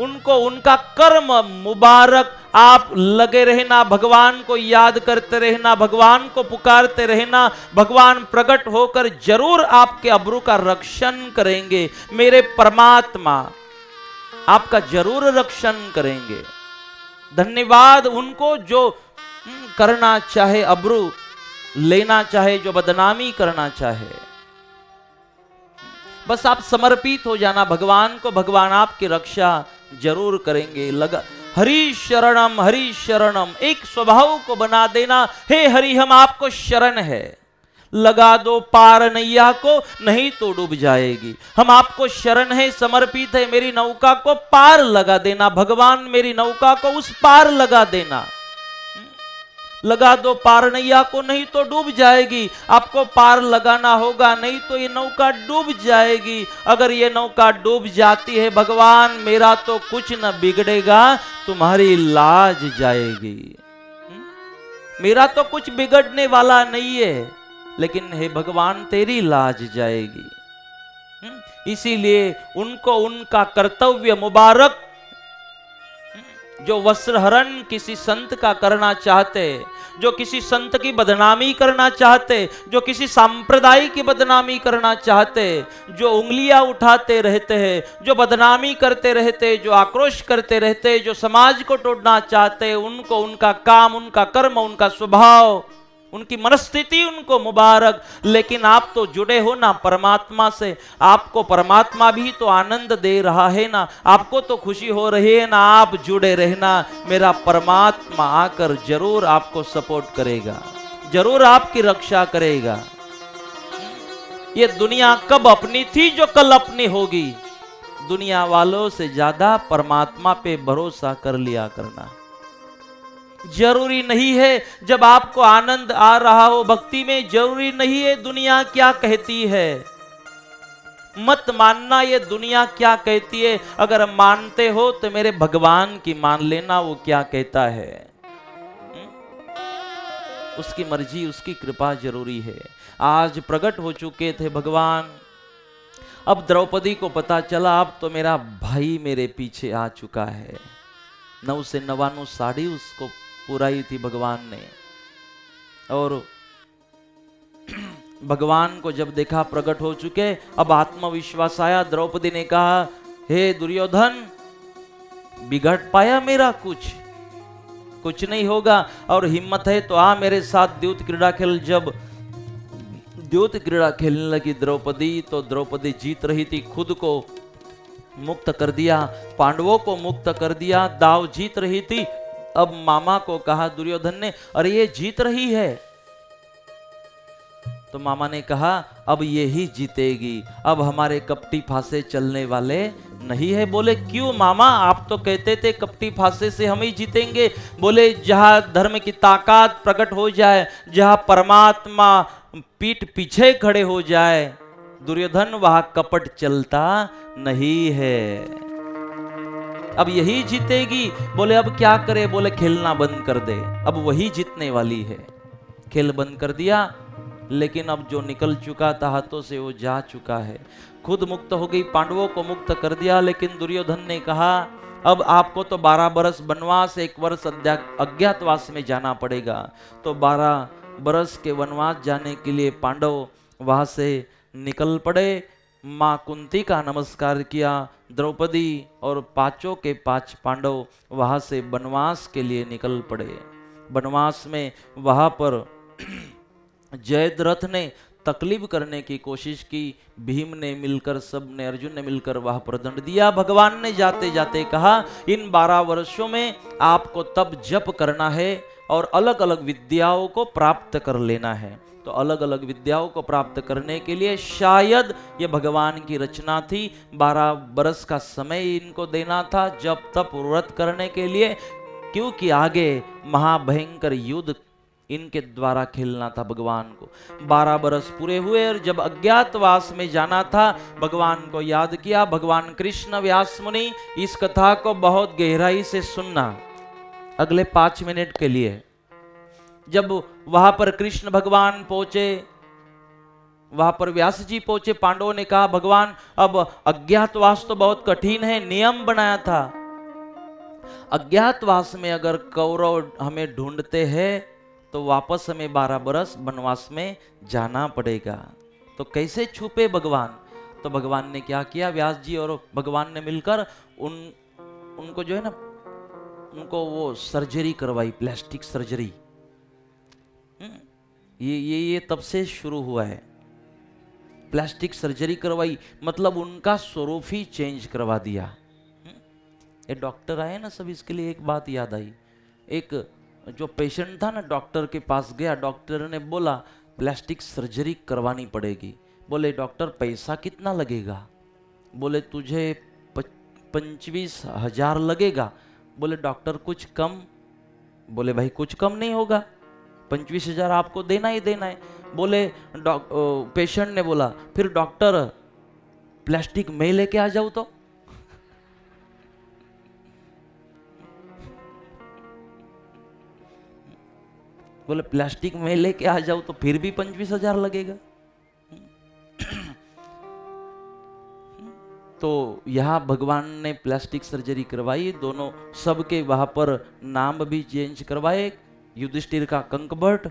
उनको उनका कर्म मुबारक। आप लगे रहना, भगवान को याद करते रहना, भगवान को पुकारते रहना। भगवान प्रकट होकर जरूर आपके अब्रू का रक्षण करेंगे। मेरे परमात्मा आपका जरूर रक्षण करेंगे। धन्यवाद उनको जो करना चाहे, अब्रू लेना चाहे, जो बदनामी करना चाहे, बस आप समर्पित हो जाना भगवान को। भगवान आपकी रक्षा जरूर करेंगे। लगा हरि शरणम एक स्वभाव को बना देना। हे हरि, हम आपको शरण है, लगा दो पार नैया को, नहीं तो डूब जाएगी। हम आपको शरण है, समर्पित है, मेरी नौका को पार लगा देना भगवान, मेरी नौका को उस पार लगा देना। लगा दो पार नैया को, नहीं तो डूब जाएगी। आपको पार लगाना होगा, नहीं तो ये नौका डूब जाएगी। अगर ये नौका डूब जाती है भगवान, मेरा तो कुछ न बिगड़ेगा, तुम्हारी लाज जाएगी। मेरा तो कुछ बिगड़ने वाला नहीं है, लेकिन हे भगवान तेरी लाज जाएगी। इसीलिए उनको उनका कर्तव्य मुबारक, जो वस्त्रहरण किसी संत का करना चाहते, जो किसी संत की बदनामी करना चाहते, जो किसी सांप्रदाय की बदनामी करना चाहते, जो उंगलियां उठाते रहते हैं, जो बदनामी करते रहते, जो आक्रोश करते रहते, जो समाज को तोड़ना चाहते, उनको उनका काम, उनका कर्म, उनका स्वभाव, उनकी मनस्थिति उनको मुबारक। लेकिन आप तो जुड़े हो ना परमात्मा से, आपको परमात्मा भी तो आनंद दे रहा है ना, आपको तो खुशी हो रही है ना। आप जुड़े रहना, मेरा परमात्मा आकर जरूर आपको सपोर्ट करेगा, जरूर आपकी रक्षा करेगा। ये दुनिया कब अपनी थी जो कल अपनी होगी। दुनिया वालों से ज्यादा परमात्मा पे भरोसा कर लिया करना। जरूरी नहीं है जब आपको आनंद आ रहा हो भक्ति में, जरूरी नहीं है दुनिया क्या कहती है। मत मानना ये दुनिया क्या कहती है। अगर मानते हो तो मेरे भगवान की मान लेना, वो क्या कहता है। उसकी मर्जी, उसकी कृपा जरूरी है। आज प्रकट हो चुके थे भगवान। अब द्रौपदी को पता चला, अब तो मेरा भाई मेरे पीछे आ चुका है। 9 से 99 साड़ी उसको पुराई थी भगवान ने। और भगवान को जब देखा प्रकट हो चुके, अब आत्मविश्वास आया। द्रौपदी ने कहा, हे दुर्योधन, बिगड़ पाया मेरा कुछ नहीं होगा, और हिम्मत है तो आ मेरे साथ द्यूत क्रीड़ा खेल। जब द्यूत क्रीड़ा खेलने लगी द्रौपदी, तो द्रौपदी जीत रही थी, खुद को मुक्त कर दिया, पांडवों को मुक्त कर दिया, दाव जीत रही थी। अब मामा को कहा दुर्योधन ने, अरे ये जीत रही है। तो मामा ने कहा, अब ये ही जीतेगी, अब हमारे कपटी फांसे चलने वाले नहीं है। बोले क्यों मामा, आप तो कहते थे कपटी फांसे से हम ही जीतेंगे। बोले जहां धर्म की ताकत प्रकट हो जाए, जहां परमात्मा पीठ पीछे खड़े हो जाए दुर्योधन, वहां कपट चलता नहीं है। अब यही जीतेगी। बोले अब क्या करे। बोले खेलना बंद कर दे, अब वही जीतने वाली है। खेल बंद कर दिया, लेकिन अब जो निकल चुका था हाथों से वो जा चुका है। खुद मुक्त हो गई, पांडवों को मुक्त कर दिया। लेकिन दुर्योधन ने कहा, अब आपको तो 12 बरस वनवास, 1 वर्ष अज्ञातवास में जाना पड़ेगा। तो 12 बरस के वनवास जाने के लिए पांडव वहां से निकल पड़े। माँ कुंती का नमस्कार किया। द्रौपदी और 5 के 5 पांडव वहां से वनवास के लिए निकल पड़े। वनवास में वहां पर जयद्रथ ने तकलीफ करने की कोशिश की। भीम ने मिलकर, सब ने, अर्जुन ने मिलकर वहां पर दंड दिया। भगवान ने जाते जाते कहा, इन 12 वर्षों में आपको तब जप करना है और अलग अलग विद्याओं को प्राप्त कर लेना है। तो अलग अलग विद्याओं को प्राप्त करने के लिए शायद ये भगवान की रचना थी। 12 बरस का समय इनको देना था जब तप व्रत करने के लिए, क्योंकि आगे महाभयंकर युद्ध इनके द्वारा खेलना था भगवान को। 12 बरस पूरे हुए और जब अज्ञातवास में जाना था, भगवान को याद किया। भगवान कृष्ण व्यास मुनि, इस कथा को बहुत गहराई से सुनना अगले 5 मिनट के लिए। जब वहां पर कृष्ण भगवान पहुंचे, वहां पर व्यास जी पहुंचे, पांडवों ने कहा, भगवान अब अज्ञातवास तो बहुत कठिन है, नियम बनाया था अज्ञातवास में अगर कौरव हमें ढूंढते हैं तो वापस हमें 12 बरस वनवास में जाना पड़ेगा। तो कैसे छुपे भगवान? तो भगवान ने क्या किया, व्यास जी और भगवान ने मिलकर उनको जो है ना, उनको वो सर्जरी करवाई, प्लास्टिक सर्जरी। ये तब से शुरू हुआ है, प्लास्टिक सर्जरी करवाई, मतलब उनका स्वरूप ही चेंज करवा दिया। ये डॉक्टर आए ना सब, इसके लिए एक बात याद आई। एक जो पेशेंट था ना, डॉक्टर के पास गया, डॉक्टर ने बोला प्लास्टिक सर्जरी करवानी पड़ेगी। बोले डॉक्टर पैसा कितना लगेगा? बोले तुझे 25,000 लगेगा। बोले डॉक्टर कुछ कम? बोले भाई कुछ कम नहीं होगा, 25,000 आपको देना ही देना है। बोले पेशेंट ने बोला फिर डॉक्टर प्लास्टिक मैं लेके आ जाऊं तो? बोले प्लास्टिक में लेके आ जाऊं तो फिर भी 25,000 लगेगा। तो यहां भगवान ने प्लास्टिक सर्जरी करवाई, दोनों सबके वहां पर नाम भी चेंज करवाए। युधिष्ठिर का कंकभट,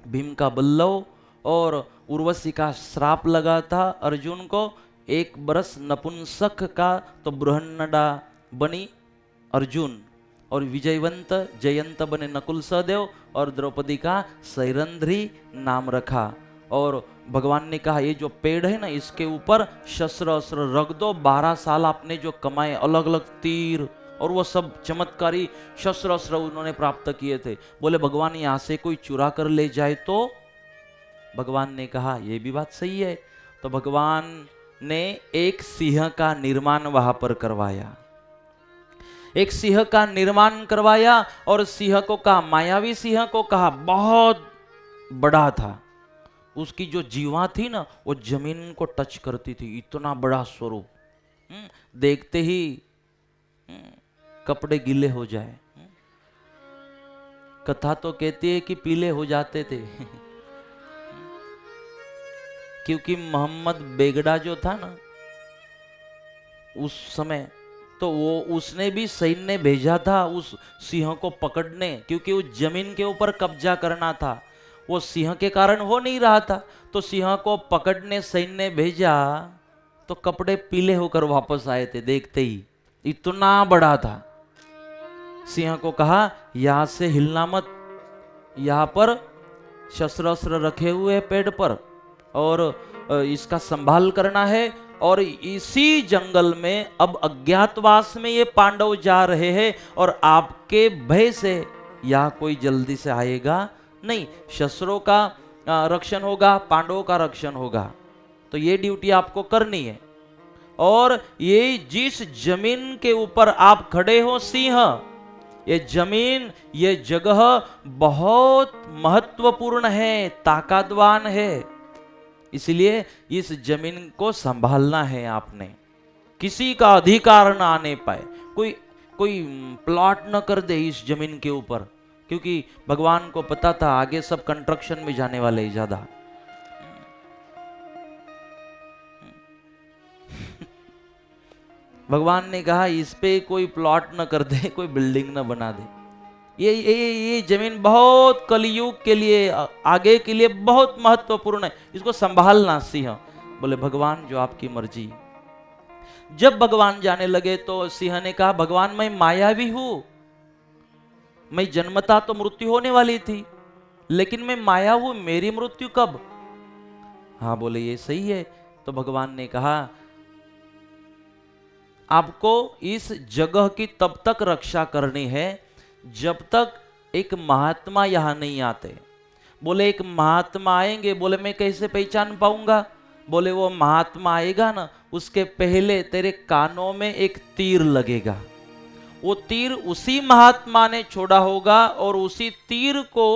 भीम का बल्लव, और उर्वशी का श्राप लगा था अर्जुन को 1 बरस नपुंसक का, तो बृहन्नडा बनी अर्जुन, और विजयवंत जयंत बने नकुल सहदेव, और द्रौपदी का सैरंध्री नाम रखा। और भगवान ने कहा ये जो पेड़ है ना, इसके ऊपर शस्त्र अस्त्र रख दो, 12 साल आपने जो कमाए, अलग अलग तीर और वो सब चमत्कारी शस्त्र अस्त्र उन्होंने प्राप्त किए थे। बोले भगवान यहाँ से कोई चुरा कर ले जाए तो? भगवान ने कहा ये भी बात सही है। तो भगवान ने एक सिंह का निर्माण वहां पर करवाया, एक सिंह का निर्माण करवाया, और सिंह को कहा, मायावी सिंह को कहा, बहुत बड़ा था, उसकी जो जीवा थी ना वो जमीन को टच करती थी, इतना बड़ा स्वरूप, देखते ही कपड़े गीले हो जाए। कथा तो कहती है कि पीले हो जाते थे क्योंकि मोहम्मद बेगड़ा जो था ना उस समय, तो वो उसने भी सैन्य भेजा था उस सिंह को पकड़ने, क्योंकि उस जमीन के ऊपर कब्जा करना था। वो सिंह के कारण हो नहीं रहा था, तो सिंह को पकड़ने सैन्य भेजा, तो कपड़े पीले होकर वापस आए थे देखते ही, इतना बड़ा था। सिंह को कहा यहां से हिलना मत, यहां पर शस्त्र अस्त्र रखे हुए हैं पेड़ पर, और इसका संभाल करना है। और इसी जंगल में अब अज्ञातवास में ये पांडव जा रहे हैं, और आपके भय से यहां कोई जल्दी से आएगा नहीं, शस्त्रों का रक्षण होगा, पांडवों का रक्षण होगा, तो ये ड्यूटी आपको करनी है। और ये जिस जमीन के ऊपर आप खड़े हो सिंह, ये जमीन, ये जगह बहुत महत्वपूर्ण है, ताकतवान है, इसलिए इस जमीन को संभालना है आपने, किसी का अधिकार ना आने पाए, कोई प्लॉट न कर दे इस जमीन के ऊपर, क्योंकि भगवान को पता था आगे सब कंस्ट्रक्शन में जाने वाले ही ज्यादा। भगवान ने कहा इस पे कोई प्लॉट न कर दे, कोई बिल्डिंग न बना दे, ये जमीन बहुत कलयुग के लिए, आगे के लिए बहुत महत्वपूर्ण है, इसको संभालना सिंह। बोले भगवान जो आपकी मर्जी। जब भगवान जाने लगे तो सिंह ने कहा भगवान मैं मायावी हूं, मैं जन्मता तो मृत्यु होने वाली थी, लेकिन मैं माया हूं, मेरी मृत्यु कब? हाँ बोले ये सही है। तो भगवान ने कहा आपको इस जगह की तब तक रक्षा करनी है जब तक एक महात्मा यहां नहीं आते। बोले एक महात्मा आएंगे? बोले मैं कैसे पहचान पाऊंगा? बोले वो महात्मा आएगा ना, उसके पहले तेरे कानों में एक तीर लगेगा, वो तीर उसी महात्मा ने छोड़ा होगा, और उसी तीर को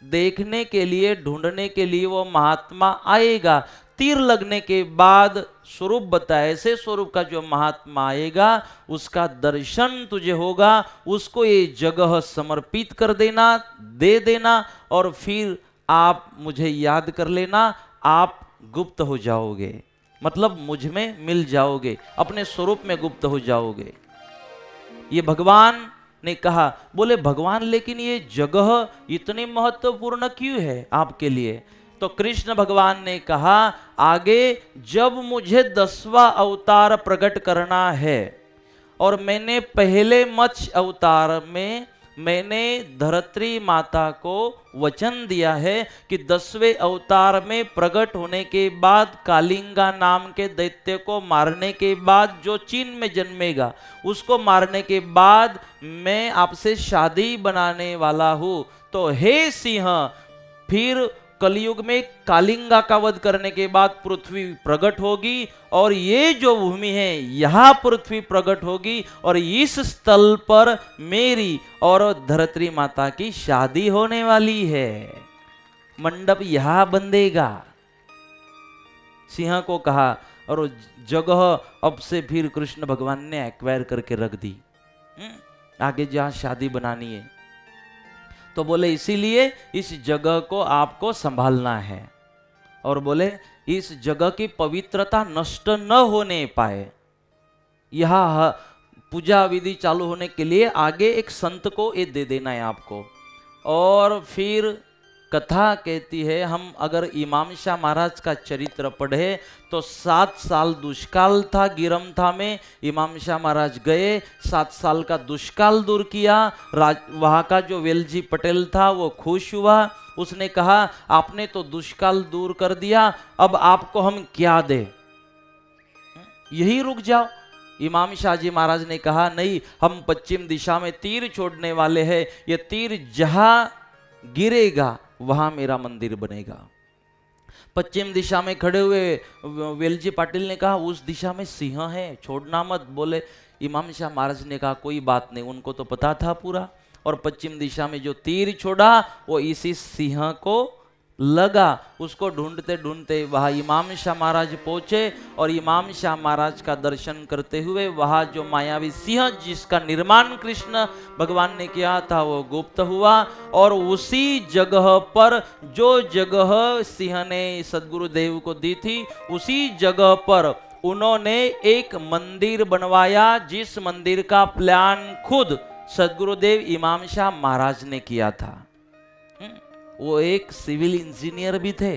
देखने के लिए, ढूंढने के लिए वो महात्मा आएगा। तीर लगने के बाद स्वरूप बताए, ऐसे स्वरूप का जो महात्मा आएगा उसका दर्शन तुझे होगा, उसको ये जगह समर्पित कर देना, दे देना, और फिर आप मुझे याद कर लेना, आप गुप्त हो जाओगे, मतलब मुझ में मिल जाओगे, अपने स्वरूप में गुप्त हो जाओगे। ये भगवान ने कहा। बोले भगवान लेकिन ये जगह इतनी महत्वपूर्ण क्यों है आपके लिए? तो कृष्ण भगवान ने कहा आगे जब मुझे 10वां अवतार प्रकट करना है, और मैंने पहले मत्स्य अवतार में मैंने धरत्री माता को वचन दिया है कि 10वें अवतार में प्रकट होने के बाद कालिंगा नाम के दैत्य को मारने के बाद जो चीन में जन्मेगा उसको मारने के बाद मैं आपसे शादी बनाने वाला हूं। तो हे सिंह, फिर कलयुग में कालिंगा का वध करने के बाद पृथ्वी प्रकट होगी, और ये जो भूमि है यहां पृथ्वी प्रकट होगी, और इस स्थल पर मेरी और धरत्री माता की शादी होने वाली है। मंडप यहां बंधेगा। सिंह को कहा, और जगह अब से फिर कृष्ण भगवान ने एक्वायर करके रख दी। आगे जहां शादी बनानी है, तो बोले इसीलिए इस जगह को आपको संभालना है, और बोले इस जगह की पवित्रता नष्ट न होने पाए। यह पूजा विधि चालू होने के लिए आगे एक संत को ये दे देना है आपको। और फिर कथा कहती है, हम अगर इमाम शाह महाराज का चरित्र पढ़े तो 7 साल दुष्काल था गिरमथा में। इमाम शाह महाराज गए, 7 साल का दुष्काल दूर किया। वहाँ का जो वेलजी पटेल था वो खुश हुआ। उसने कहा आपने तो दुष्काल दूर कर दिया, अब आपको हम क्या दें, यही रुक जाओ। इमाम शाह जी महाराज ने कहा नहीं, हम पश्चिम दिशा में तीर छोड़ने वाले हैं, ये तीर जहां गिरेगा वहां मेरा मंदिर बनेगा। पश्चिम दिशा में खड़े हुए वेलजी पाटिल ने कहा उस दिशा में सिंह है, छोड़ना मत। बोले इमाम शाह महाराज ने कहा कोई बात नहीं, उनको तो पता था पूरा। और पश्चिम दिशा में जो तीर छोड़ा वो इसी सिंह को लगा। उसको ढूंढते ढूंढते वहाँ इमाम शाह महाराज पहुंचे, और इमाम शाह महाराज का दर्शन करते हुए वहाँ जो मायावी सिंह जिसका निर्माण कृष्ण भगवान ने किया था वो गुप्त हुआ। और उसी जगह पर जो जगह सिंह ने सदगुरुदेव को दी थी, उसी जगह पर उन्होंने एक मंदिर बनवाया, जिस मंदिर का प्लान खुद सदगुरुदेव इमाम शाह महाराज ने किया था। वो एक सिविल इंजीनियर भी थे।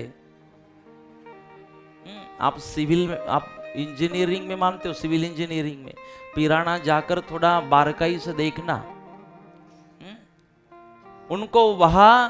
आप सिविल में, आप इंजीनियरिंग में मानते हो, सिविल इंजीनियरिंग में पिराना जाकर थोड़ा बारकाई से देखना। उनको वहां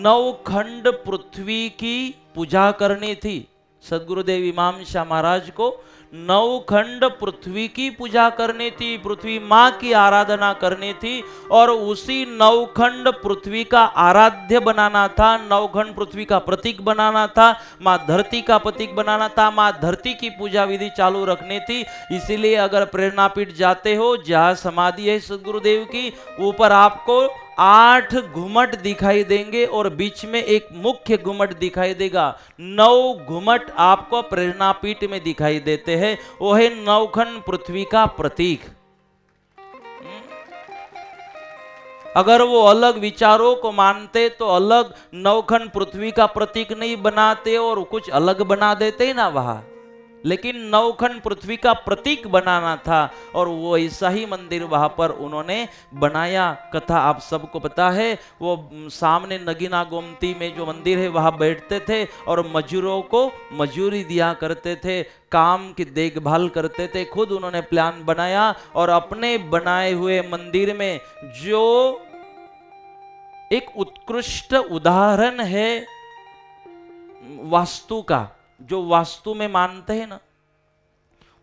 9 खंड पृथ्वी की पूजा करनी थी। सदगुरुदेव इमाम शाह महाराज को 9 खंड पृथ्वी की पूजा करनी थी, पृथ्वी माँ की आराधना करनी थी, और उसी 9 खंड पृथ्वी का आराध्य बनाना था, 9 खंड पृथ्वी का प्रतीक बनाना था, माँ धरती का प्रतीक बनाना था, माँ धरती की पूजा विधि चालू रखनी थी। इसीलिए अगर प्रेरणापीठ जाते हो, जहाँ समाधि है सदगुरुदेव की, ऊपर आपको 8 घुमट दिखाई देंगे और बीच में एक मुख्य घुमट दिखाई देगा। 9 घुमट आपको प्रेरणापीठ में दिखाई देते हैं, वो है 9 खंड पृथ्वी का प्रतीक। अगर वो अलग विचारों को मानते तो अलग 9 खंड पृथ्वी का प्रतीक नहीं बनाते और कुछ अलग बना देते ना वहां, लेकिन 9 खंड पृथ्वी का प्रतीक बनाना था, और वो ऐसा ही मंदिर वहां पर उन्होंने बनाया। कथा आप सबको पता है, वो सामने नगीना गोमती में जो मंदिर है वहां बैठते थे और मजूरों को मजूरी दिया करते थे, काम की देखभाल करते थे। खुद उन्होंने प्लान बनाया, और अपने बनाए हुए मंदिर में जो एक उत्कृष्ट उदाहरण है वास्तु का, जो वास्तु में मानते हैं ना,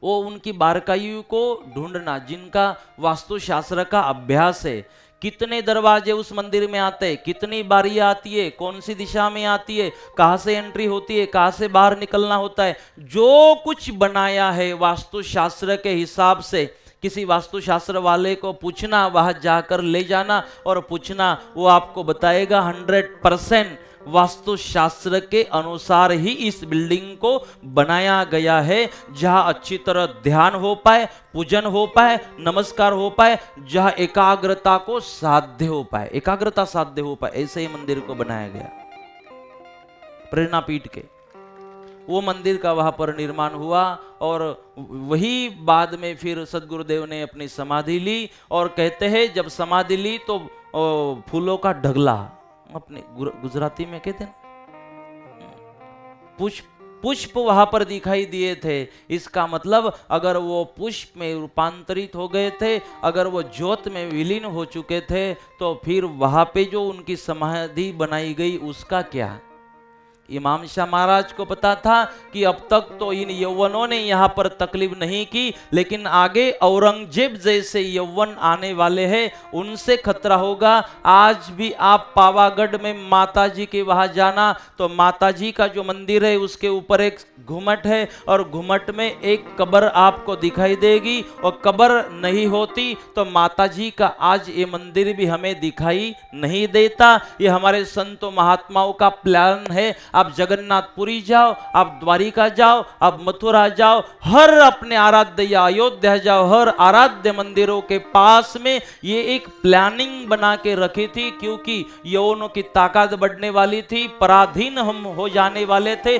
वो उनकी बारकाइयों को ढूंढना, जिनका वास्तु शास्त्र का अभ्यास है। कितने दरवाजे उस मंदिर में आते हैं, कितनी बारियां आती है, कौन सी दिशा में आती है, कहां से एंट्री होती है, कहां से बाहर निकलना होता है, जो कुछ बनाया है वास्तु शास्त्र के हिसाब से। किसी वास्तुशास्त्र वाले को पूछना, वहां जाकर ले जाना और पूछना, वो आपको बताएगा 100% वास्तुशास्त्र के अनुसार ही इस बिल्डिंग को बनाया गया है, जहां अच्छी तरह ध्यान हो पाए, पूजन हो पाए, नमस्कार हो पाए, जहां एकाग्रता को साध्य हो पाए, एकाग्रता साध्य हो पाए, ऐसे ही मंदिर को बनाया गया प्रेरणापीठ के। वो मंदिर का वहाँ पर निर्माण हुआ और वही बाद में फिर सद्गुरुदेव ने अपनी समाधि ली। और कहते हैं जब समाधि ली तो फूलों का ढगला, अपने गुजराती में कहते हैं पुष्प वहां पर दिखाई दिए थे। इसका मतलब अगर वो पुष्प में रूपांतरित हो गए थे, अगर वो ज्योत में विलीन हो चुके थे, तो फिर वहां पे जो उनकी समाधि बनाई गई उसका क्या। इमाम शाह महाराज को पता था कि अब तक तो इन यौवनों ने यहाँ पर तकलीफ नहीं की, लेकिन आगे औरंगजेब जैसे यौवन आने वाले हैं, उनसे खतरा होगा। आज भी आप पावागढ़ में माताजी के वहाँ जाना तो माताजी का जो मंदिर है उसके ऊपर एक घुमट है और घुमट में एक कब्र आपको दिखाई देगी, और कब्र नहीं होती तो माताजी का आज ये मंदिर भी हमें दिखाई नहीं देता। ये हमारे संतों महात्माओं का प्लान है। आप जगन्नाथपुरी जाओ, आप द्वारिका जाओ, आप मथुरा जाओ, हर अपने आराध्य या अयोध्या जाओ, हर आराध्य मंदिरों के पास में ये एक प्लानिंग बना के रखी थी, क्योंकि यौवनों की ताकत बढ़ने वाली थी, पराधीन हम हो जाने वाले थे।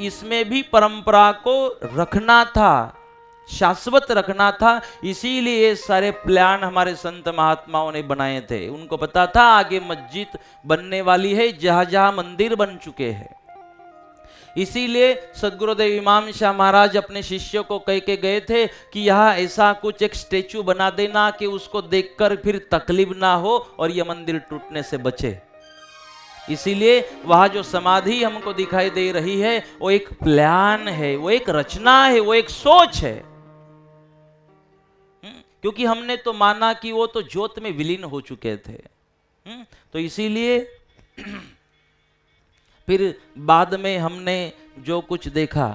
इसमें भी परंपरा को रखना था, शाश्वत रखना था, इसीलिए ये सारे प्लान हमारे संत महात्माओं ने बनाए थे। उनको पता था आगे मस्जिद बनने वाली है, जहां जहां मंदिर बन चुके हैं। इसीलिए सद्गुरुदेव इमाम शाह महाराज अपने शिष्यों को कह के गए थे कि यहाँ ऐसा कुछ एक स्टेचू बना देना कि उसको देखकर फिर तकलीफ ना हो और यह मंदिर टूटने से बचे। इसीलिए वहां जो समाधि हमको दिखाई दे रही है वो एक प्लान है, वो एक रचना है, वो एक सोच है। क्योंकि हमने तो माना कि वो तो ज्योत में विलीन हो चुके थे, तो इसीलिए फिर बाद में हमने जो कुछ देखा,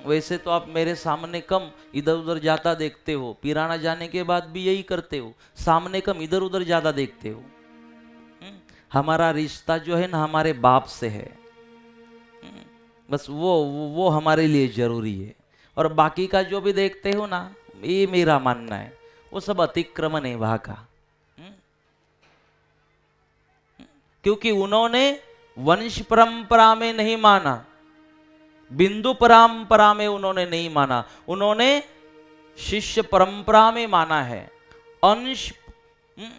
वैसे तो आप मेरे सामने कम इधर उधर जाता देखते हो, पिराना जाने के बाद भी यही करते हो, सामने कम इधर उधर ज्यादा देखते हो। हमारा रिश्ता जो है ना हमारे बाप से है, बस वो हमारे लिए जरूरी है। और बाकी का जो भी देखते हो ना, ये मेरा मानना है, वो सब अतिक्रमण है वहां का। क्योंकि उन्होंने वंश परंपरा में नहीं माना, बिंदु परंपरा में उन्होंने नहीं माना, उन्होंने शिष्य परंपरा में माना है। अंश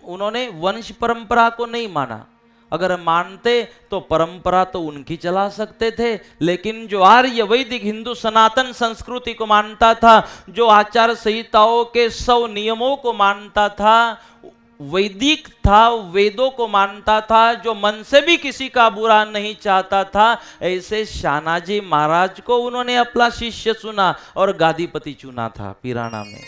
उन्होंने वंश परंपरा को नहीं माना। अगर मानते तो परंपरा तो उनकी चला सकते थे, लेकिन जो आर्य वैदिक हिंदू सनातन संस्कृति को मानता था, जो आचार संहिताओं के 100 नियमों को मानता था, वैदिक था, वेदों को मानता था, जो मन से भी किसी का बुरा नहीं चाहता था, ऐसे शानाजी महाराज को उन्होंने अपना शिष्य चुना और गादीपति चुना था पिराना में।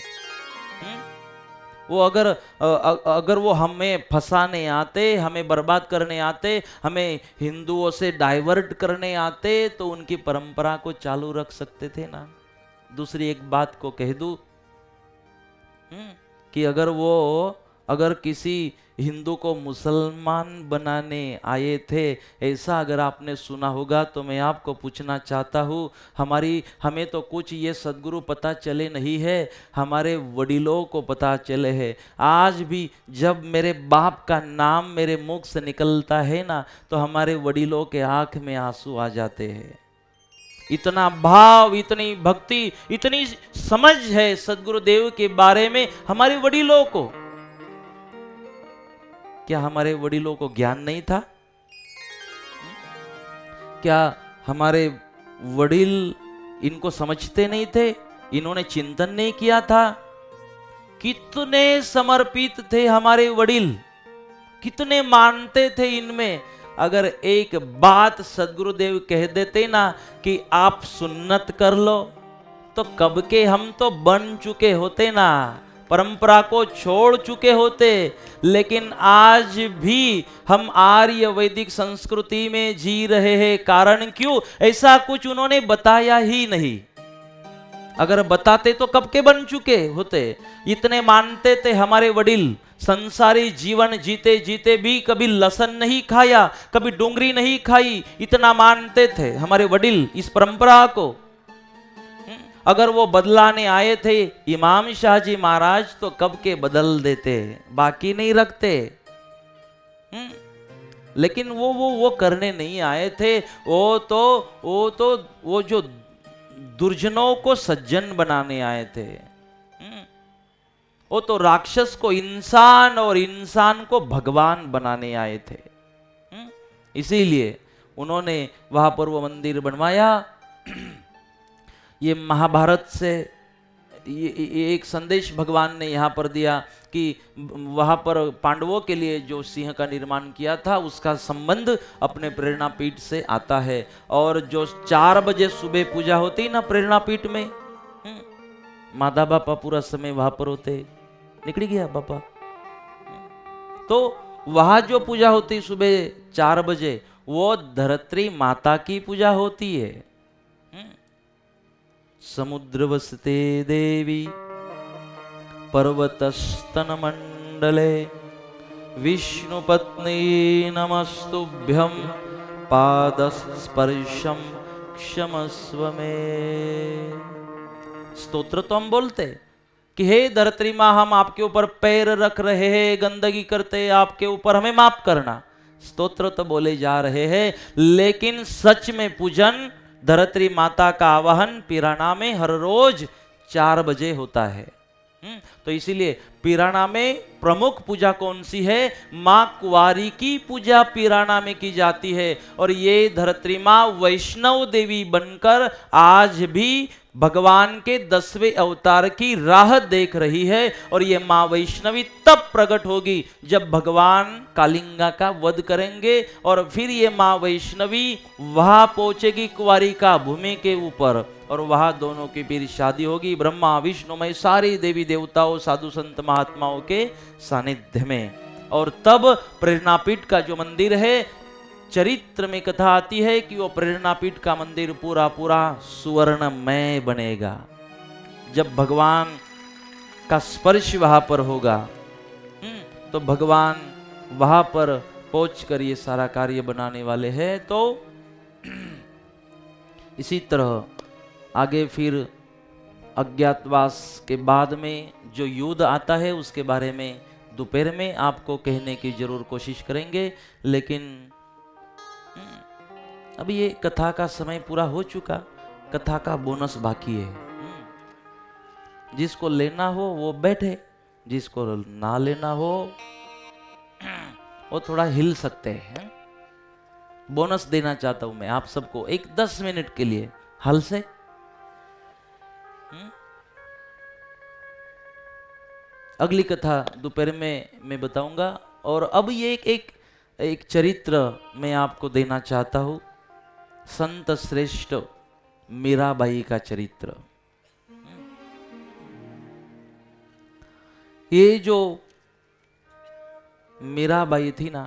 वो अगर वो हमें फंसाने आते, हमें बर्बाद करने आते, हमें हिंदुओं से डाइवर्ट करने आते, तो उनकी परंपरा को चालू रख सकते थे ना। दूसरी एक बात को कह दूं कि अगर किसी हिंदू को मुसलमान बनाने आए थे, ऐसा अगर आपने सुना होगा, तो मैं आपको पूछना चाहता हूँ, हमें तो कुछ ये सद्गुरु पता चले नहीं है, हमारे वडीलों को पता चले है। आज भी जब मेरे बाप का नाम मेरे मुख से निकलता है ना, तो हमारे वडीलों के आंख में आंसू आ जाते हैं। इतना भाव, इतनी भक्ति, इतनी समझ है सद्गुरुदेव के बारे में हमारे वडीलों को। क्या हमारे वडीलों को ज्ञान नहीं था? क्या हमारे वडील इनको समझते नहीं थे? इन्होंने चिंतन नहीं किया था? कितने समर्पित थे हमारे वडील, कितने मानते थे इनमें। अगर एक बात सद्गुरुदेव कह देते ना कि आप सुन्नत कर लो, तो कब के हम तो बन चुके होते ना, परंपरा को छोड़ चुके होते। लेकिन आज भी हम आर्य वैदिक संस्कृति में जी रहे हैं। कारण क्यों? ऐसा कुछ उन्होंने बताया ही नहीं। अगर बताते तो कब के बन चुके होते। इतने मानते थे हमारे वडील, संसारी जीवन जीते जीते भी कभी लहसुन नहीं खाया, कभी डोंगरी नहीं खाई, इतना मानते थे हमारे वडील इस परंपरा को। अगर वो बदलाने आए थे इमाम शाह जी महाराज, तो कब के बदल देते, बाकी नहीं रखते। लेकिन वो करने नहीं आए थे। वो जो दुर्जनों को सज्जन बनाने आए थे। वो तो राक्षस को इंसान और इंसान को भगवान बनाने आए थे। इसीलिए उन्होंने वहां पर वो मंदिर बनवाया। ये महाभारत से ये एक संदेश भगवान ने यहाँ पर दिया कि वहाँ पर पांडवों के लिए जो सिंह का निर्माण किया था उसका संबंध अपने प्रेरणा पीठ से आता है। और जो 4 बजे सुबह पूजा होती ना प्रेरणा पीठ में, मादा बापा पूरा समय वहां पर होते, निकल गया बापा। तो वहां जो पूजा होती सुबह 4 बजे, वो धरत्री माता की पूजा होती है। समुद्र वसते देवी पर्वतस्तन मंडले, विष्णु पत्नी नमस्तुभ्यं पादस्पर्शम क्षमस्व मे। स्तोत्र तो हम बोलते कि हे धरत्री माँ, हम आपके ऊपर पैर रख रहे हैं, गंदगी करते आपके ऊपर, हमें माफ करना। स्तोत्र तो बोले जा रहे हैं, लेकिन सच में पूजन धरत्री माता का आवाहन पिराना में हर रोज 4 बजे होता है। तो इसीलिए पिराना में प्रमुख पूजा कौन सी है? मां कुंवारी की पूजा पिराना में की जाती है। और ये धरत्री मां वैष्णव देवी बनकर आज भी भगवान के 10वें अवतार की राह देख रही है। और ये मां वैष्णवी तब प्रकट होगी जब भगवान कालिंगा का वध करेंगे, और फिर ये मां वैष्णवी वहां पहुंचेगी कुंवारी का भूमि के ऊपर, और वहां दोनों की फिर शादी होगी ब्रह्मा विष्णु में सारी देवी देवताओं साधु संत महात्माओं के सानिध्य में। और तब प्रेरणापीठ का जो मंदिर है, चरित्र में कथा आती है कि वो प्रेरणापीठ का मंदिर पूरा पूरा सुवर्णमय बनेगा जब भगवान का स्पर्श वहां पर होगा। तो भगवान वहां पर पहुंचकर ये सारा कार्य बनाने वाले हैं। तो इसी तरह आगे फिर अज्ञातवास के बाद में जो युद्ध आता है उसके बारे में दोपहर में आपको कहने की जरूर कोशिश करेंगे। लेकिन अभी ये कथा का समय पूरा हो चुका, कथा का बोनस बाकी है। जिसको लेना हो वो बैठे, जिसको ना लेना हो वो थोड़ा हिल सकते हैं। बोनस देना चाहता हूं मैं आप सबको एक 10 मिनट के लिए हल से। अगली कथा दोपहर में मैं बताऊंगा। और अब ये एक चरित्र मैं आपको देना चाहता हूं, संत श्रेष्ठ मीराबाई का चरित्र। ये जो मीराबाई थी ना,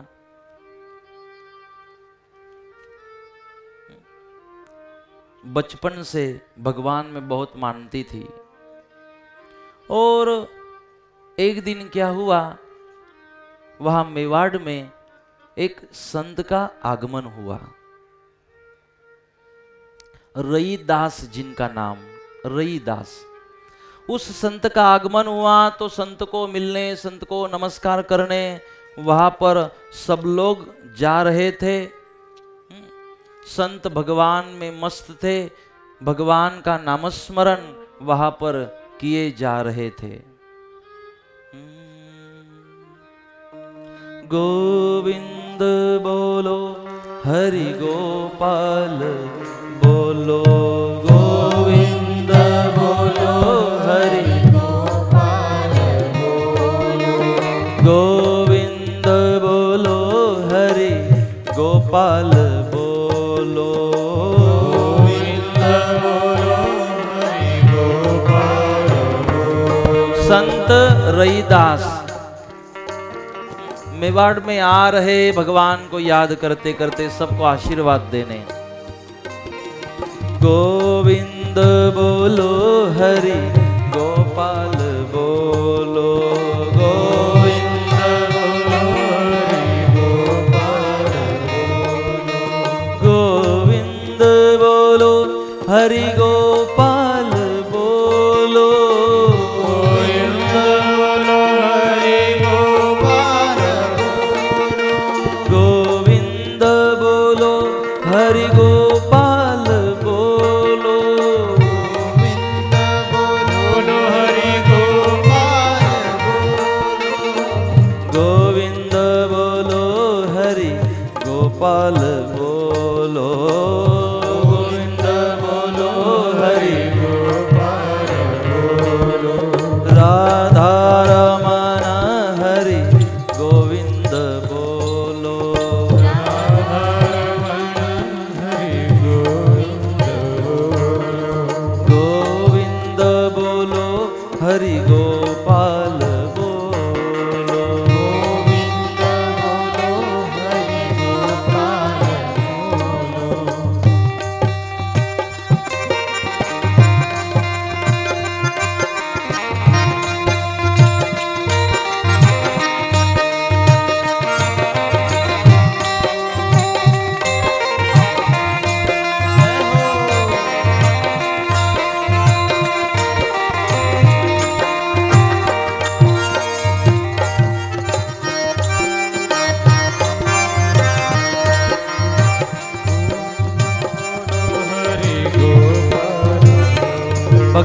बचपन से भगवान में बहुत मानती थी। और एक दिन क्या हुआ, वहां मेवाड़ में एक संत का आगमन हुआ, रईदास जिनका नाम, रईदास। उस संत का आगमन हुआ तो संत को मिलने, संत को नमस्कार करने वहां पर सब लोग जा रहे थे। संत भगवान में मस्त थे, भगवान का नामस्मरण वहां पर किए जा रहे थे। गोविंद बोलो, हरि गोपाल बोलो, गोविंद बोलो, हरि गोपाल बोलो, गोविंद बोलो, हरि गोपाल बोलो, गोविंद बोलो, हरि गोपाल बोलो। संत रईदास मेवाड़ में आ रहे, भगवान को याद करते करते सबको आशीर्वाद देने। गोविंद बोलो, हरि गोपाल बोलो, गोविंद बोलो, हरि गोपाल बोलो, गोविंद बोलो, हरि गोपाल बोलो, गोविंद बोलो, हरि गोपाल बोलो, गोविंद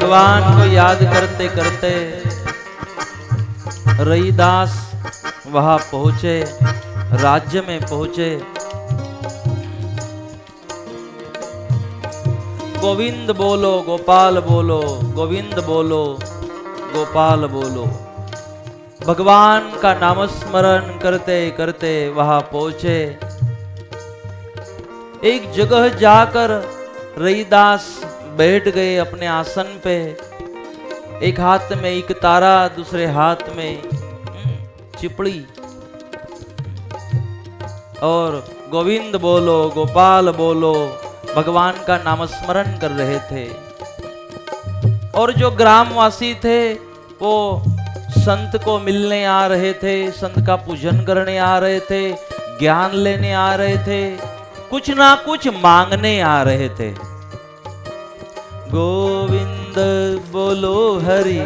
भगवान को याद करते करते रईदास वहां पहुंचे, राज्य में पहुंचे। गोविंद बोलो गोपाल बोलो, गोविंद बोलो गोपाल बोलो। भगवान का नामस्मरण करते करते वहां पहुंचे। एक जगह जाकर रईदास बैठ गए अपने आसन पे। एक हाथ में एक तारा, दूसरे हाथ में चिपड़ी, और गोविंद बोलो गोपाल बोलो भगवान का नामस्मरण कर रहे थे। और जो ग्रामवासी थे वो संत को मिलने आ रहे थे, संत का पूजन करने आ रहे थे, ज्ञान लेने आ रहे थे, कुछ ना कुछ मांगने आ रहे थे। गोविंद बोलो हरि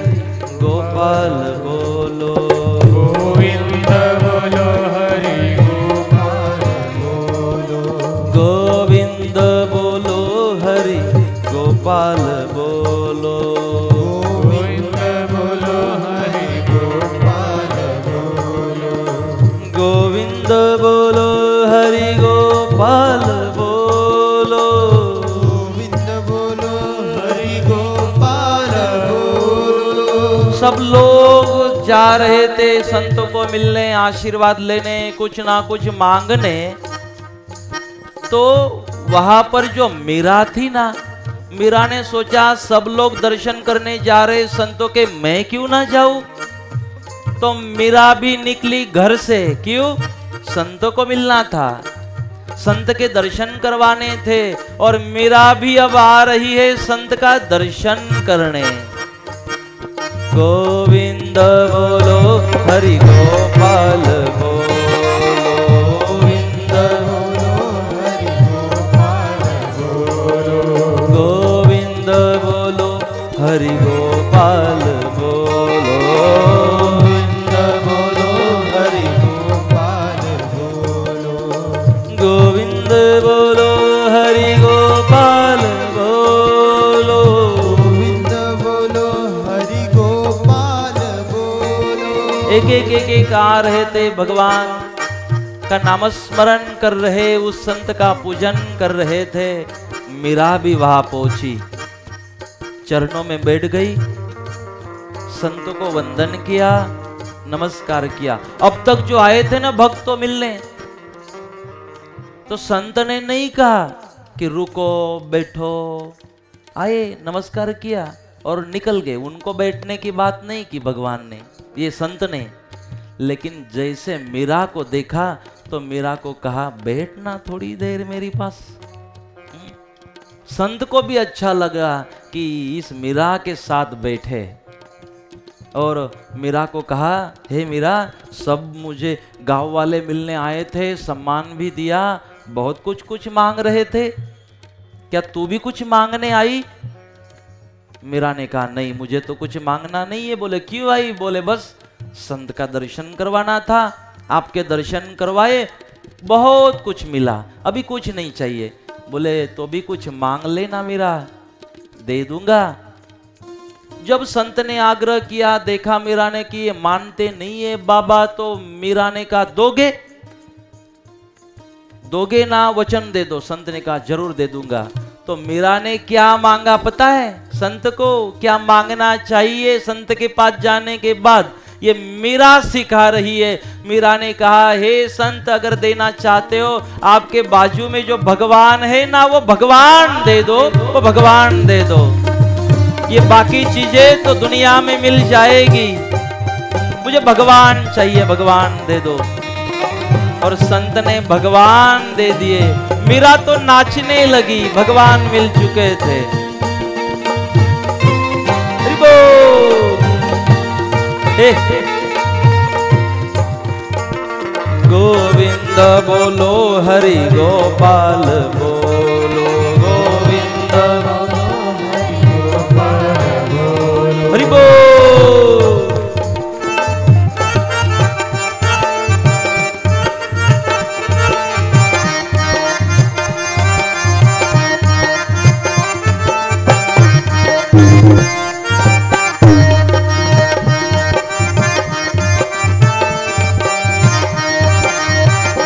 गोपाल बोलो, गोविंद बोलो हरि गोपाल बोलो, गोविंद बोलो हरि गोपाल बोलो, गोविंद बोलो हरि गोपाल बोलो, गोविंद बोलो हरि गोपाल बोलो, गोविंद बोलो हरि गोपाल बोलो। सब लोग जा रहे थे संतों को मिलने, आशीर्वाद लेने, कुछ ना कुछ मांगने। तो वहां पर जो मीरा थी ना, मीरा ने सोचा सब लोग दर्शन करने जा रहे संतों के, मैं क्यों ना जाऊं। तो मीरा भी निकली घर से। क्यों? संतों को मिलना था, संत के दर्शन करवाने थे। और मीरा भी अब आ रही है संत का दर्शन करने। गोविंद बोलो हरि गोपाल बोलो, गोविंद बोलो हरि गोपाल बोलो, गोविंद बोलो हरि गोपाल बोलो, गोविंद बोलो हरि गोपाल बोलो, गोविंद बोलो हरि गोपाल बोलो, गोविंद बोलो हरि गोपाल बोलो। एक एक आ रहे थे, भगवान का नामस्मरण कर रहे, उस संत का पूजन कर रहे थे। मीरा भी वहां पहुंची, चरणों में बैठ गई, संतों को वंदन किया, नमस्कार किया। अब तक जो आए थे ना भक्तों मिलने, तो संत ने नहीं कहा कि रुको बैठो, आए नमस्कार किया और निकल गए। उनको बैठने की बात नहीं की भगवान ने, ये संत ने। लेकिन जैसे मीरा को देखा तो मीरा को कहा बैठना थोड़ी देर मेरे पास। संत को भी अच्छा लगा कि इस मीरा के साथ बैठे। और मीरा को कहा, हे मीरा, सब मुझे गांव वाले मिलने आए थे, सम्मान भी दिया, बहुत कुछ मांग रहे थे, क्या तू भी कुछ मांगने आई? मीरा ने कहा नहीं, मुझे तो कुछ मांगना नहीं है। बोले क्यों आई? बोले बस संत का दर्शन करवाना था, आपके दर्शन करवाए, बहुत कुछ मिला, अभी कुछ नहीं चाहिए। बोले तो भी कुछ मांग लेना मीरा, दे दूंगा। जब संत ने आग्रह किया, देखा मीरा ने कि ये मानते नहीं है बाबा, तो मीरा ने कहा दोगे? दोगे ना? वचन दे दो। संत ने कहा जरूर दे दूंगा। तो मीरा ने क्या मांगा पता है? संत को क्या मांगना चाहिए संत के पास जाने के बाद, ये मीरा सिखा रही है। मीरा ने कहा, हे संत, अगर देना चाहते हो, आपके बाजू में जो भगवान है ना, वो भगवान दे दो, वो भगवान दे दो। ये बाकी चीजें तो दुनिया में मिल जाएगी, मुझे भगवान चाहिए, भगवान दे दो। और संत ने भगवान दे दिए। मीरा तो नाचने लगी, भगवान मिल चुके थे। गोविंद बोलो हरि गोपाल बोलो, गोविंद बोलो हरि गोपाल बोलो, हरि बोल।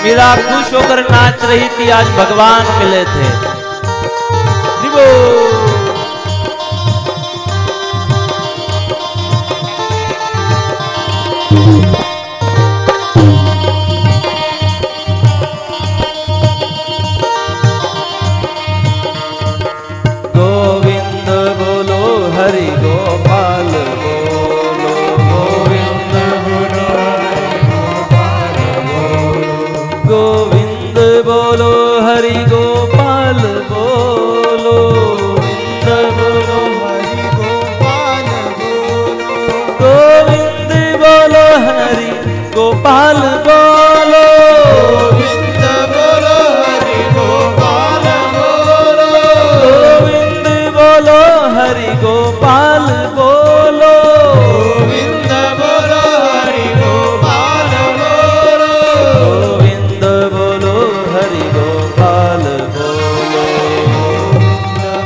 मीरा खुश होकर नाच रही थी, आज भगवान मिले थे। दिवो गोविंद बोलो हरि गोपाल बोलो, गोविंद बोलो गोविंद बोलो हरि गोपाल बोलो, गोविंद बोलो हरि गोपाल बोलो, गोविंद बोलो हरि गोपाल बोलो, गोविंद बोलो हरि गोपाल बोलो, गोविंद बोलो हरि गोपाल बोलो, गोविंद बोलो हरि गोपाल बोलो, गोविंद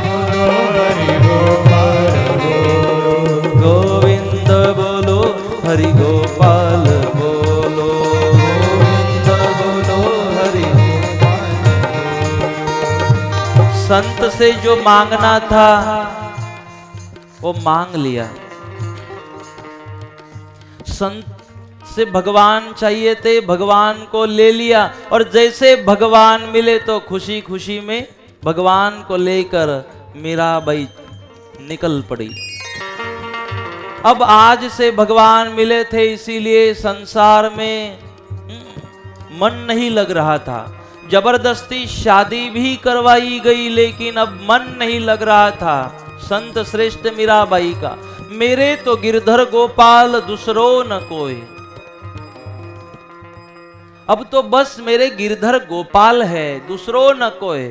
बोलो हरि गोपाल बोलो, गोविंद बोलो हरि गोपाल बोलो, गोविंद बोलो हरि संत से जो मांगना था वो मांग लिया। संत से भगवान चाहिए थे, भगवान को ले लिया, और जैसे भगवान मिले तो खुशी खुशी में भगवान को लेकर मीराबाई निकल पड़ी। अब आज से भगवान मिले थे, इसीलिए संसार में मन नहीं लग रहा था। जबरदस्ती शादी भी करवाई गई, लेकिन अब मन नहीं लग रहा था संत श्रेष्ठ मीराबाई का। मेरे तो गिरधर गोपाल दूसरो न कोई, अब तो बस मेरे गिरधर गोपाल है, दूसरो न कोई,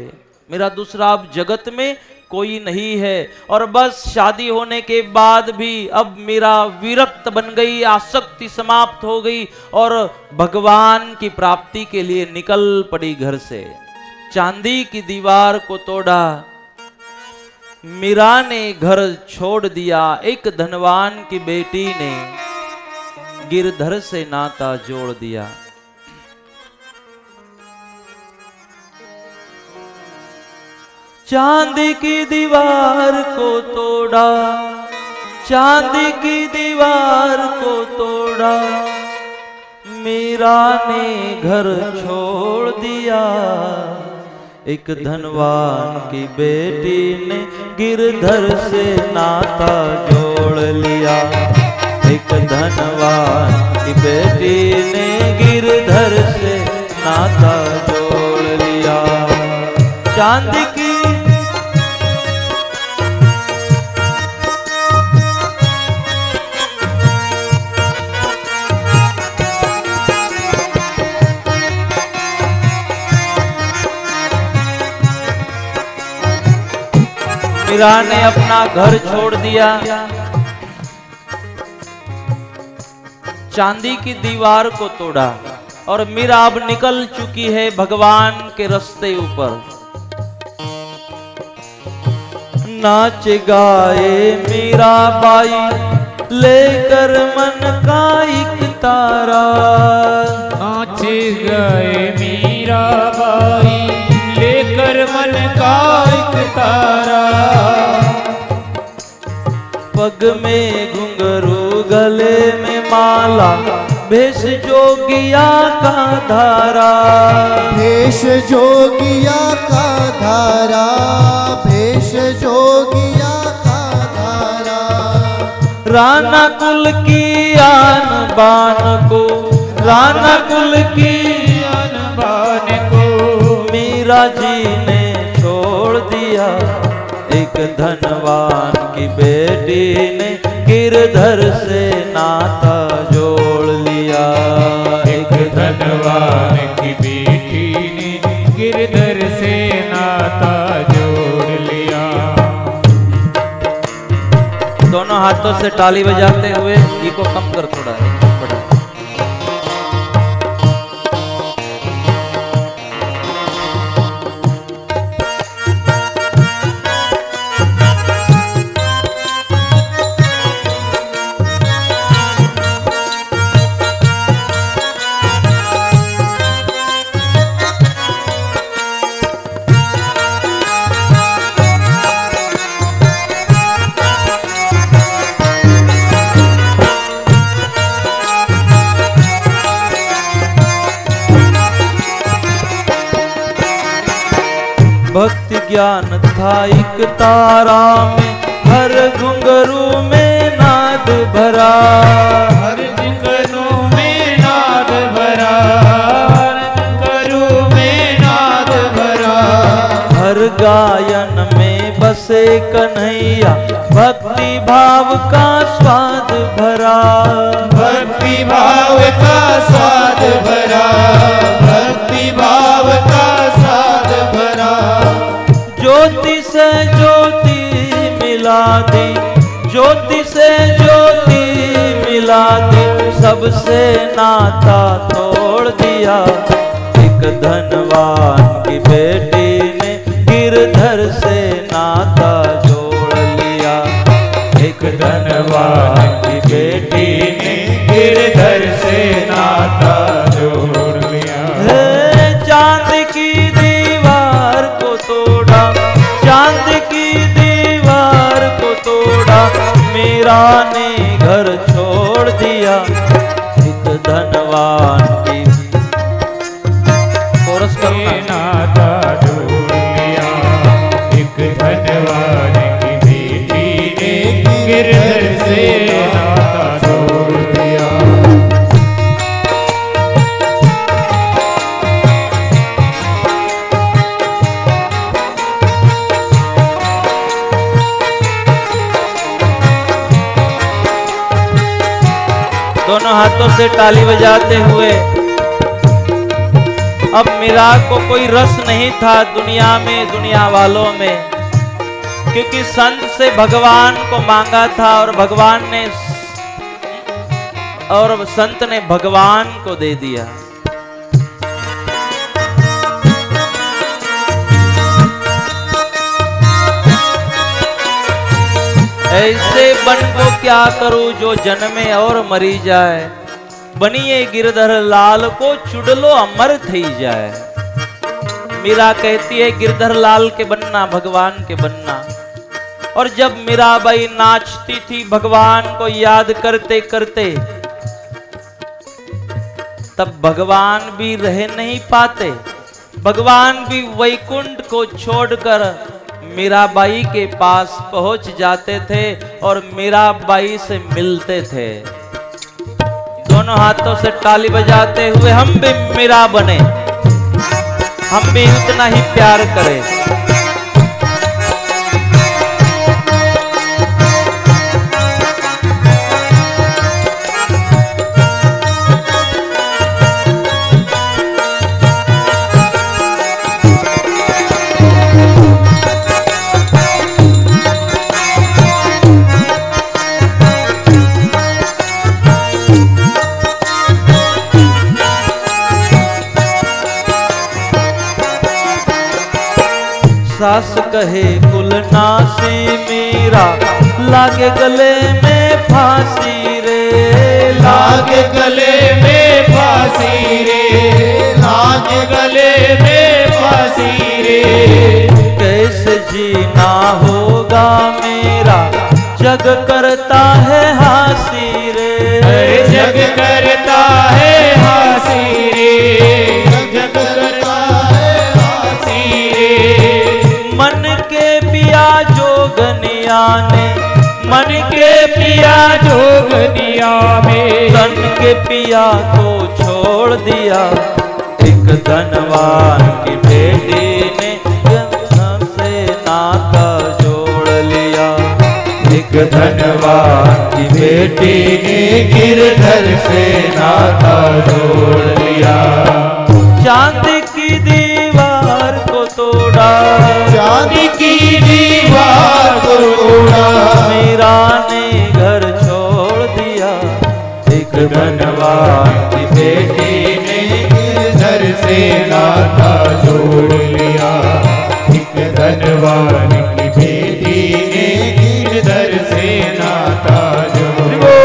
मेरा दूसरा अब जगत में कोई नहीं है। और बस शादी होने के बाद भी अब मेरा विरक्त बन गई, आसक्ति समाप्त हो गई और भगवान की प्राप्ति के लिए निकल पड़ी घर से। चांदी की दीवार को तोड़ा, मीरा ने घर छोड़ दिया, एक धनवान की बेटी ने गिरधर से नाता जोड़ दिया। चांदी की दीवार को तोड़ा, चांदी की दीवार को तोड़ा, मीरा ने घर छोड़ दिया, एक धनवान की बेटी ने गिरधर से नाता जोड़ लिया, एक धनवान की बेटी ने गिरधर से नाता जोड़ लिया। चांदी की मीरा ने अपना घर छोड़ दिया, चांदी की दीवार को तोड़ा और मीरा अब निकल चुकी है भगवान के रास्ते ऊपर। नाच गाए मीराबाई लेकर मन का एक तारा, नाच गए मीराबाई लेकर मन का एक तारा, पग में घुंघरू गले में माला, भेष जोगिया का धारा, भेष जोगिया का धारा, भेष जोगिया का धारा, राणा कुल की आन बान को, राणा कुल की अनबान को मीरा जी ने छोड़ दिया, एक धनवान की बेटी ने गिरधर से नाता जोड़ लिया, एक धनवान की बेटी ने गिरधर से नाता जोड़ लिया। दोनों हाथों से ताली बजाते हुए ई को कम कर थोड़ा बड़ा। ज्ञान था एक तारा में, हर घुंघरू में नाद भरा, हर घुंघरू में नाद भरा, हर घुंघरू में नाद भरा। हर गायन में बसे कन्हैया, भक्ति भाव का स्वाद भरा, भक्ति भाव का स्वाद भरा, भक्ति भाव का स्वाद भरा। ज्योति से ज्योति मिला दी, ज्योति से ज्योति मिला दी, सबसे नाता तोड़ दिया। एक धनवान की बेटी ने गिरधर से नाता जोड़ लिया, एक धनवान की बेटी ने गिरधर से नाता जोड़ लिया। चांद की दीवार को तोड़ा, चांद की दीवार को तोड़ा, मीरा ने घर छोड़ दिया। एक धनवान की कोरस करना, नाता जोड़ लिया। एक धनवान की बेटी ने गिरधर से नाता जोड़ लिया। दोनों हाथों से ताली बजाते हुए, अब मीरा को कोई रस नहीं था दुनिया में, दुनिया वालों में, क्योंकि संत से भगवान को मांगा था और भगवान ने, और संत ने भगवान को दे दिया। ऐसे बन को क्या करूं जो जन्मे और मरी जाए, बनिए गिरधर लाल को चुड़लो अमर थई जाए। मीरा कहती है गिरधर लाल के बनना, भगवान के बनना। और जब मीराबाई नाचती थी भगवान को याद करते करते, तब भगवान भी रह नहीं पाते, भगवान भी वैकुंठ को छोड़कर मीराबाई के पास पहुंच जाते थे और मीराबाई से मिलते थे। दोनों हाथों से ताली बजाते हुए हम भी मीरा बने, हम भी उतना ही प्यार करें। सास कहे कुलना से मीरा, लागे गले में फांसी रे, लागे गले में फांसी रे, लागे गले में फांसी रे। कैसे जीना होगा मेरा, जग करता है हासी रे, जग करता है हासी रे, जग करता है हासी रे। मन के पिया जोगनिया ने, मन के पिया जोगनिया में, तन के पिया को छोड़ दिया। एक धनवान की बेटी ने गिरधर से नाता जोड़ लिया, एक धनवान की बेटी ने गिरधर से नाता जोड़ लिया। चांद की दीवार को तोड़ा, चांद की दीवार को तोड़ा, मीरा ने घर छोड़ दिया। एक धनवान की बेटी ने गिरधर से नाता जोड़ लिया। एक धनवान की बेटी ने गिरधर से नाता जोड़ लिया।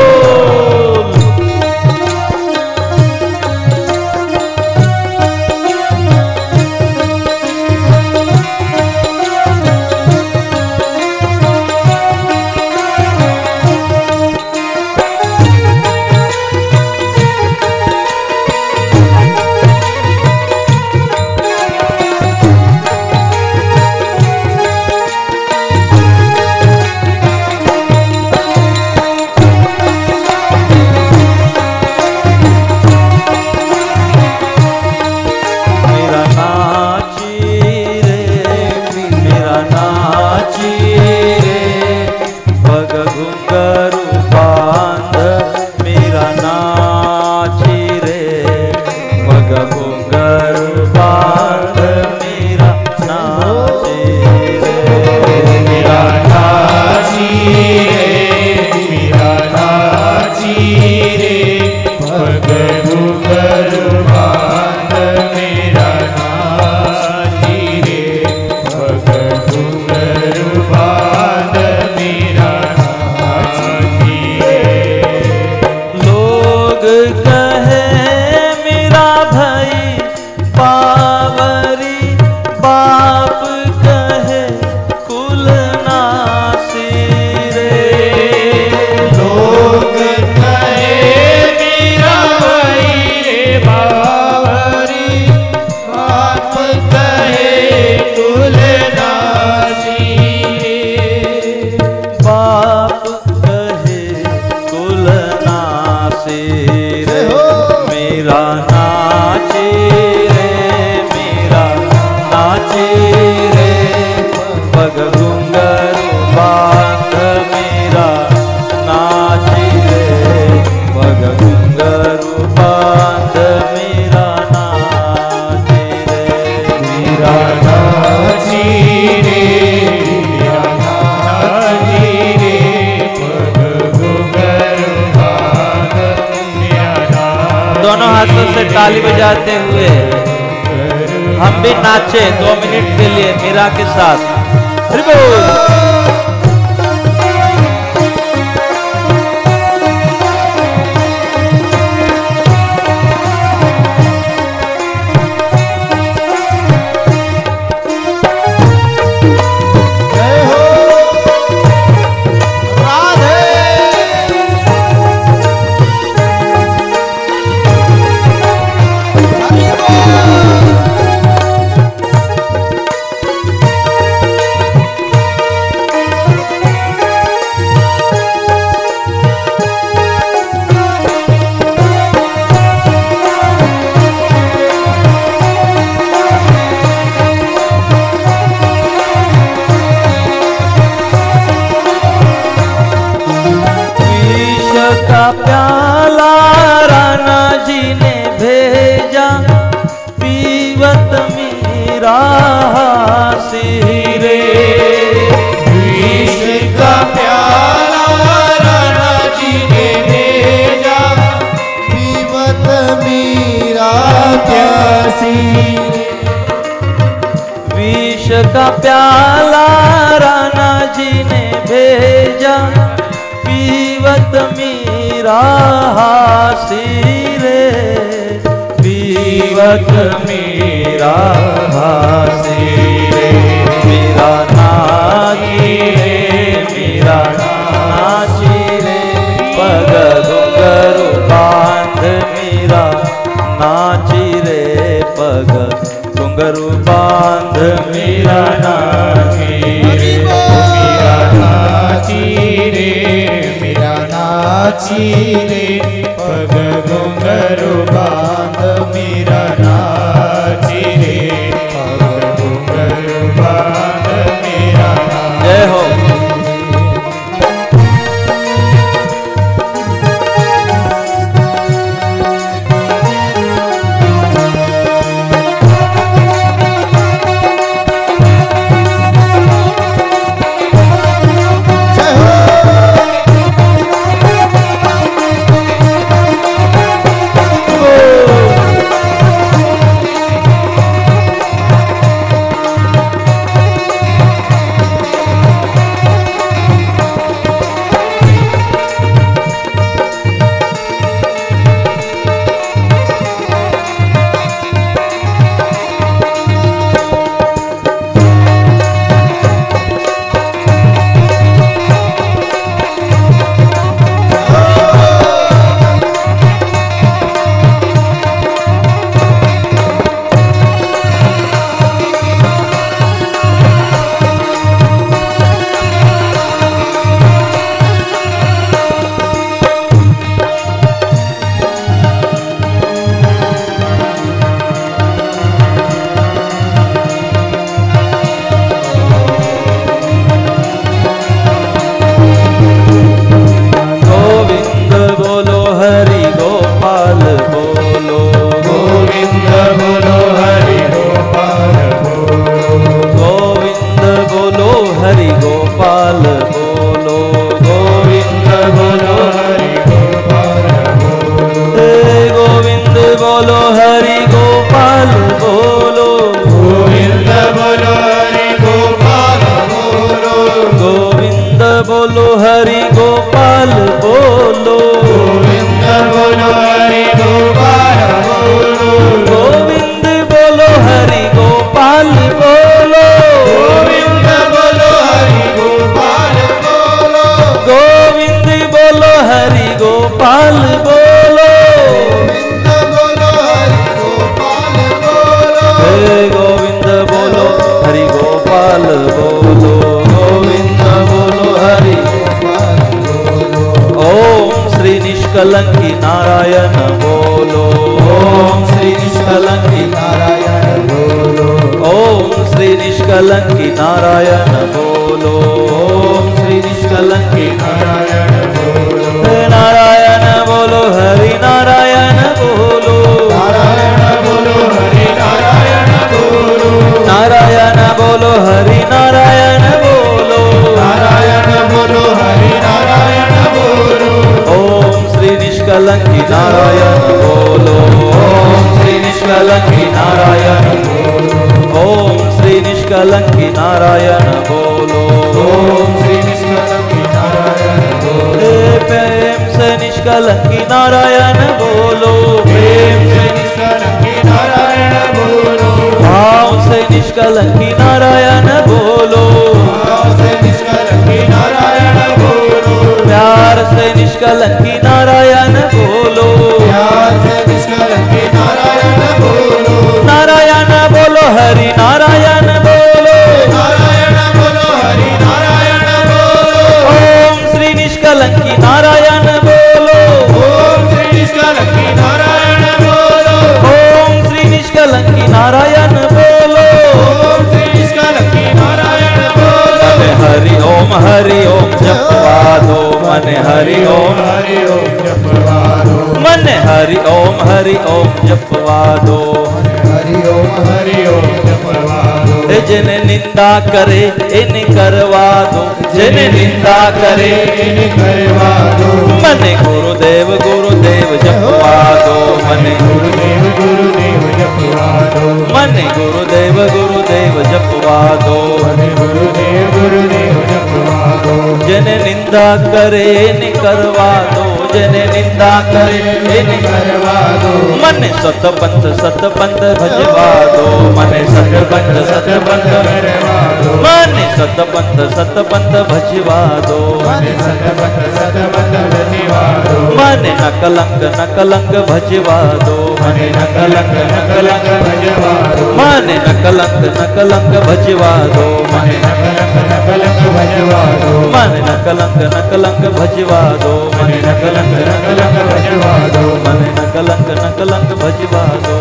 घुंघरू बांध मीरा नाची रे, मीरा नाची रे, मीरा नाची रे, पग घुंघरू बांध मीरा नाची। दोनों हाथों से ताली बजाते हुए हम भी नाचे 2 मिनट के लिए मीरा के साथ। हरि बोल। का प्याला राणा जी ने भेजा, पीवत मीरा हासी रे, विष का प्याला राणा जी ने भेजा, पीवत मीरा प्यासी। विष का प्याला राणा जी ने भेजा, पीवत मीरा हासी रे, पीवत मीरा हासी रे, मीरा नाची रे, मीरा नाची रे, पग घुंघरू बांध मीरा नाची रे, पग घुंघरू बांध मीरा नाची रे, मीरा नाची रे, मीरा नाची रे, पग घुंघरू बांध मीरा नाची रे, पग घुंघरू बांध मीरा नाची। जय हो। बोलो हरि गोपाल बोलो, गोविंद बोलो हरि गोपाल बोलो, गोविंद बोलो हरि गोपाल बोलो, गोविंद बोलो हरि गोपाल बोलो, गोविंद बोलो हरि गोपाल बोलो, गोविंद बोलो हरि गोपाल बोलो, हे गोविंद बोलो हरि गोपाल बोलो, गोविंद बोलो हरि गोपाल बोलो। ओम श्री निष्कलंकी नारायण बोलो, ओम श्री निष्कलंकी नारायण बोलो, ओम श्री निष्कलंकी नारायण बोलो, ओम श्री निष्कलंकी नारायण बोलो, हे नारायण बोलो हरि नारायण बोलो ओम श्री निष्कलंकी नारायण बोलो। ओम श्री निष्कलंकी नारायण बोलो ओम श्री निष्कलंकी नारायण बोलो। प्रेम से निष्कलंकी नारायण बोलो प्रेम से निष्कलंकी नारायण बोलो। भाव से निष्कलंकी नारायण बोलो भाव से निष्कलंकी नारायण बोलो। प्यार से निष्कलंकी नारायण बोलो प्यार से निष्कलंकी नारायण बोलो। नारायण बोलो हरि नारायण बोलो नारायण बोलो हरि नारायण बोलो। ओम श्री निष्कलंकी नारायण बोलो ओम श्री निष्कलंकी नारायण बोलो। ओम श्री निष्कलंकी नारायण बोलो ओम श्री निष्कलंकी नारायण बोलो। हरि ओम जपवा दो मन हरि ओम हरि ओम जपवा दो। मन हरि ओम जपवा दो हरि ओम जपवा दो। जिन निंदा करे इन करवा दो जिन निंदा करे इन करवा दो। मन गुरुदेव जपवा दो मन गुरुदेव जपवा दो। मन गुरुदेव जपवा दो गुरुदेव जपवा दो। जिन निंदा करे इन करवा दो जिन निंदा करे इन करवा दो। मन सतपंथ भजवा दो मन सतपंथ करवा दो। मन सतपंथ भजवा दो मन सतपंथ भजवा दो। मन नकलंक भजवा दो मन नकलंक भजवा दो। मन नकलंक भजवा दो मन नकलंक भजवा दो। मन नकलंक भजवा दो मन नकलंक भजवा दो। मन नकलंक भजवा दो मन नकलंक भजवा दो।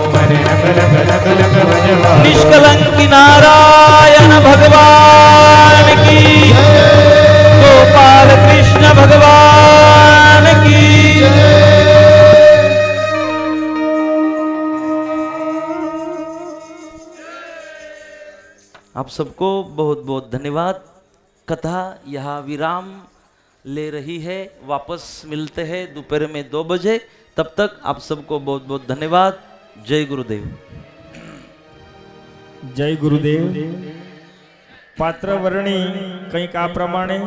निष्कलंकी नारायण भगवान की गोपाल कृष्ण भगवान की आप सबको बहुत बहुत धन्यवाद। कथा यहाँ विराम ले रही है, वापस मिलते हैं दोपहर में 2 बजे। तब तक आप सबको बहुत बहुत धन्यवाद। जय गुरुदेव। जय गुरुदेव। पात्रवर्णी कंईक आ प्रमाणे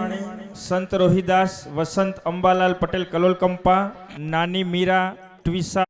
संत रोहिदास वसंत अंबालाल पटेल कलोल कंपा नानी मीरा ट्विसा